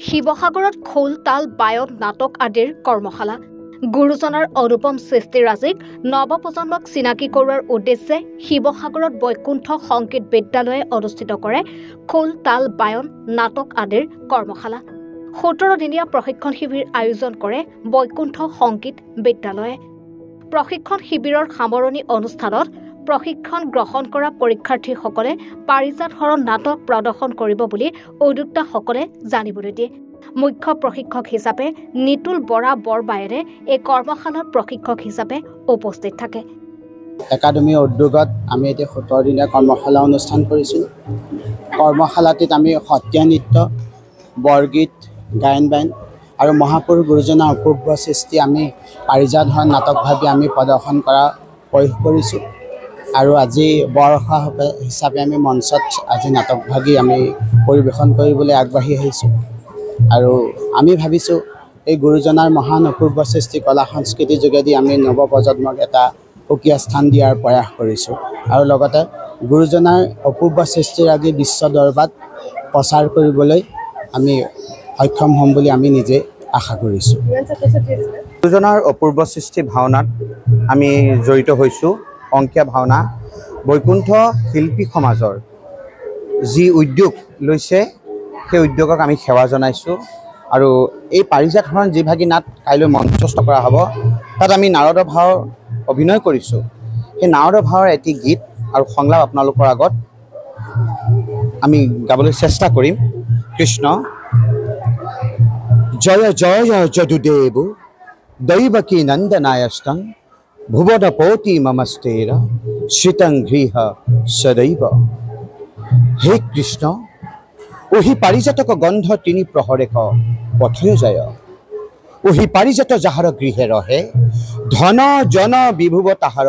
শিৱসাগৰত খোল তাল বায়ন নাটক আদিৰ কৰ্মশালা গুৰুজনাৰ অনুপম সৃষ্টিৰাজিক নৱপ্ৰজন্মক চিনাকি কৰোৱাৰ উদ্দেশ্যে শিৱসাগৰত বৈকুণ্ঠ সংগীত বিদ্যালয়ে অনুষ্ঠিত কৰে খোল তাল বায়ন নাটক আদিৰ কৰ্মশালা 17 দিনীয়া প্ৰশিক্ষণ শিবিৰ আয়োজন কৰে বৈকুণ্ঠ সংগীত বিদ্যালয়ে প্ৰশিক্ষণ শিবিৰৰ সামৰণি অনুষ্ঠানত প্ৰশিক্ষণ গ্ৰহণ কৰা পৰীক্ষাৰ্থীসকলে পাৰিজাত হৰণ নাটক প্ৰদৰ্শন কৰিব বুলি উদ্যোক্তাসকলে জানিবলৈ দিয়ে মুখ্য প্ৰশিক্ষক হিচাপে নিতুল বৰা বৰবায়েৰে এই কৰ্মশালাৰ প্ৰশিক্ষক হিচাপে উপস্থিত থাকে একাডেমী উদ্যোগত আমি এতিয়া 17 দিনীয়া কৰ্মশালা অনুষ্ঠান কৰিছিলোঁ কৰ্মশালাটিত আমি সত্ৰীয়া নৃত্য বৰগীত গায়ন বায়ন আৰু মহাপুৰুষ গুৰুজনাৰ অপূৰ্ব সৃষ্টি আমি পাৰিজাত হৰণ নাটক ভাবি আমি প্ৰদৰ্শন কৰা প্ৰয়োগ কৰিছোঁ আৰু আজি বৰষা হিচাপে আমি মঞ্চত আজি নাটক ভাগি আমি পৰিৱেশন কৰিবলৈ আগবাঢ়ি আহিছোঁ আৰু আমি ভাবিছোঁ এই গুৰুজনাৰ মহান অপূৰ্ব সৃষ্টি কলা সংস্কৃতিৰ যোগেদি আমি নৱপ্ৰজন্মক এটা সুকীয়া স্থান দিয়াৰ প্ৰয়াস কৰিছোঁ আৰু লগতে গুৰুজনাৰ অপূৰ্ব সৃষ্টিৰাজি বিশ্ব দৰবাৰত প্ৰচাৰ কৰিবলৈ আমি সক্ষম হ'ম বুলি আমি নিজে আশা কৰিছোঁ গুৰুজনাৰ অপূৰ্ব সৃষ্টি ভাওনাত আমি জড়িত হৈছোঁ অংকীয়া ভাওনা বৈকুণ্ঠ শিল্পী সমাজৰ যি উদ্যোগ লৈছে সেই উদ্যোগক আমি সেৱা জনাইছোঁ আৰু এই পাৰিজাত হৰণ যিভাগী নাট কাইলৈ মঞ্চস্থ কৰা হ'ব তাত আমি নাৰদ ভাও অভিনয় কৰিছোঁ সেই নাৰদ ভাওৰ এটি গীত আৰু সংলাপ আপোনালোকৰ আগত আমি গাবলৈ চেষ্টা কৰিম কৃষ্ণ জয় জয় যদুদেৱ দৈৱকী নন্দনায়ষ্টং ভুৱনপতি মমস্তেৰ শ্ৰিতং গৃহ সদৈৱ হে কৃষ্ণ ওহি পাৰিজাতক গন্ধ তিনি প্ৰহৰেক পথয় যায় ওহি পাৰিজাত যাহাৰ গৃহে ৰহে ধন জন বিভুৱ তাহাৰ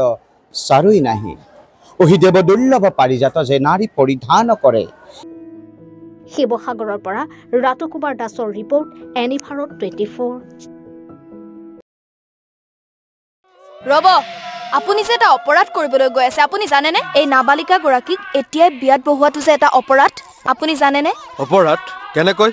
চাৰৈ নাহি ওহি দেৱ দুৰ্লভ পাৰিজাত যে নাৰী পৰিধান কৰে শিৱসাগৰৰ পৰা ৰাতু কুমাৰ দাসৰ ৰিপৰ্ট এনি ভাৰত 24 ৰব আপুনি যে এটা অপৰাধ কৰিবলৈ গৈ আছে আপুনি জানেনে এই নাবালিকা গৰাকীক এতিয়াই বিয়াত বহুৱাটো যে এটা অপৰাধ আপুনি জানেনে অপৰাধ কেনেকৈ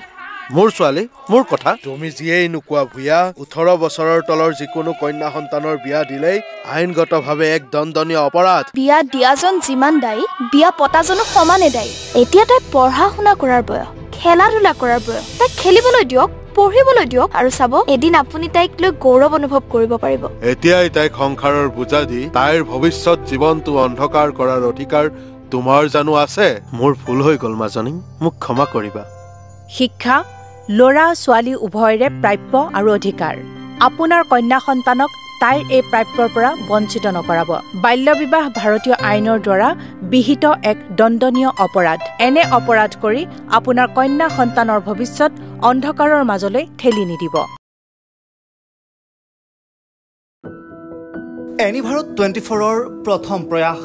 মোৰ ছোৱালী মোৰ কথা তুমি যিয়েই নোকোৱা ভূঞা 18 বছৰৰ তলৰ যিকোনো কন্যা সন্তানৰ বিয়া দিলেই আইনগতভাৱে এক দণ্ডনীয় অপৰাধ বিয়া দিয়াজন যিমান দায়ী বিয়া পতাজনো সমানে দায়ী এতিয়া তাই পঢ়া শুনা কৰাৰ বয়স খেলা ধূলা কৰাৰ বয়স তাই খেলিবলৈ দিয়ক পঢ়িবলৈ দিয়ক আৰু চাব এদিন আপুনি তাইক লৈ গৌৰৱ অনুভৱ কৰিব পাৰিব এতিয়াই তাইক সংসাৰৰ বোজা দি তাইৰ ভৱিষ্যত জীৱনটো অন্ধকাৰ কৰাৰ অধিকাৰ তোমাৰ জানো আছে মোৰ ভুল হৈ গ'ল মাজনী মোক ক্ষমা কৰিবা শিক্ষা ল'ৰা ছোৱালী উভয়ৰে প্ৰাপ্য আৰু অধিকাৰ আপোনাৰ কন্যা সন্তানক তাইৰ এই প্ৰাপ্যৰ পৰা বঞ্চিত নকৰাব বাল্য বিবাহ ভাৰতীয় আইনৰ দ্বাৰা বিহিত এক দণ্ডনীয় অপৰাধ এনে অপৰাধ কৰি আপোনাৰ কন্যা সন্তানৰ ভৱিষ্যত অন্ধকাৰৰ মাজলৈ ঠেলি নিদিব এনি ভাৰত 24ৰ প্ৰথম প্ৰয়াস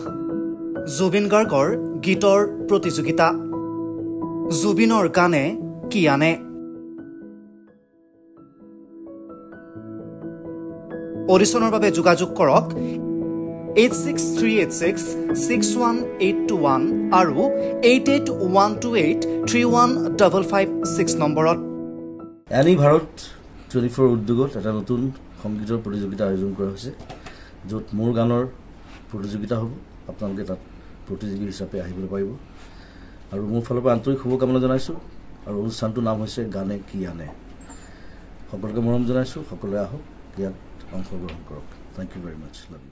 জুবিন গাৰ্গৰ গীতৰ প্ৰতিযোগিতা জুবিনৰ গানে কি আনে অডিশ্যনৰ বাবে যোগাযোগ কৰক 8638661821 আৰু 8812831556 নম্বৰত এনি ভাৰত 24 উদ্যোগত এটা নতুন সংগীতৰ প্ৰতিযোগিতা আয়োজন কৰা হৈছে য'ত মোৰ গানৰ প্ৰতিযোগিতা হ'ব আপোনালোকে তাত প্ৰতিযোগী হিচাপে আহিবলৈ পাৰিব আৰু মোৰ ফালৰ পৰা আন্তৰিক শুভকামনা জনাইছোঁ আৰু অনুষ্ঠানটোৰ নাম হৈছে গানে কি আনে সকলোকে মৰম জনাইছোঁ সকলোৱে আহক ইয়াত অংশগ্ৰহণ কৰক thank you very much love U